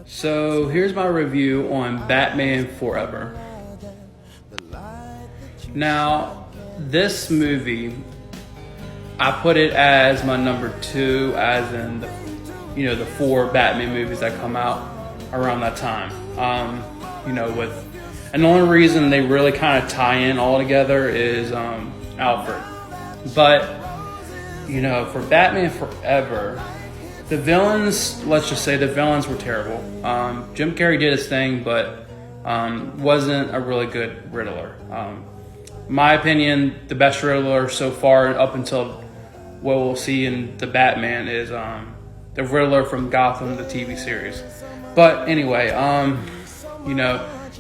So here's my review on Batman Forever. Now, this movie, I put it as my number 2, as in the 4 Batman movies that come out around that time. And the only reason they really kind of tie in all together is Alfred. But for Batman Forever, the villains, let's just say the villains were terrible. Jim Carrey did his thing, but wasn't a really good Riddler. My opinion, the best Riddler so far, up until what we'll see in the Batman, is the Riddler from Gotham, the TV series. But anyway,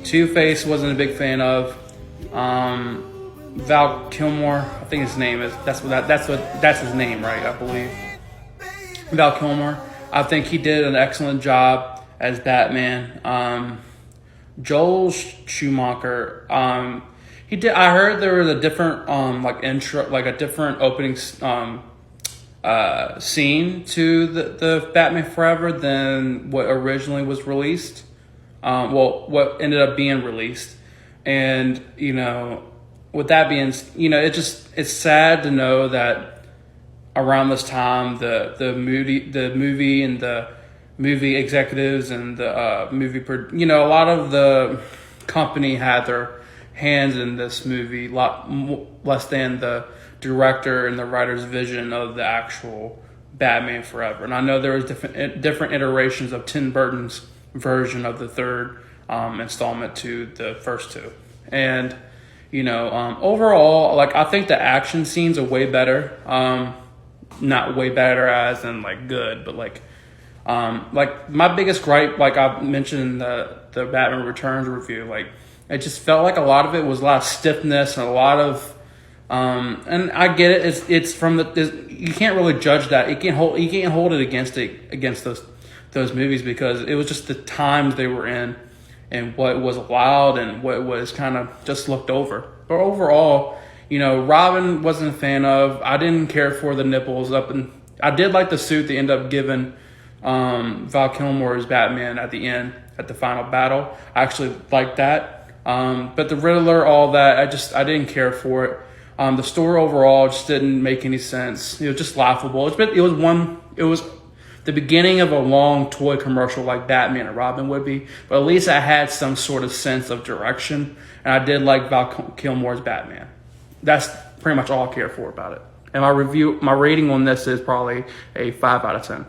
Two-Face wasn't a big fan of. Val Kilmer, I think his name is. That's his name, right? I believe. Val Kilmer. I think he did an excellent job as Batman. Joel Schumacher. He did. I heard there was a different a different opening scene to the Batman Forever than what originally was released. What ended up being released, and with that being, it's sad to know that around this time the movie and the movie executives and the a lot of the company had their hands in this movie, a lot less than the director and the writer's vision of the actual Batman Forever. And I know there was different iterations of Tim Burton's version of the third installment to the first two. And overall, I think the action scenes are way better. Not way better as in good, but my biggest gripe, I mentioned in the Batman Returns review, it just felt like a lot of it was a lot of stiffness and a lot of and I get it. It's from you can't really judge that. You can't hold it against those movies, because it was just the times they were in and what was allowed and what was kind of just looked over. But overall, Robin wasn't a fan of. I didn't care for the nipples up, and I did like the suit they ended up giving Val Kilmer's Batman at the end, at the final battle. I actually liked that. But the Riddler, all that, I didn't care for it. The story overall just didn't make any sense. It was just laughable. It was the beginning of a long toy commercial like Batman and Robin would be, but at least I had some sort of sense of direction, and I did like Val Kilmer's Batman. That's pretty much all I care for about it. And my rating on this is probably a 5 out of 10.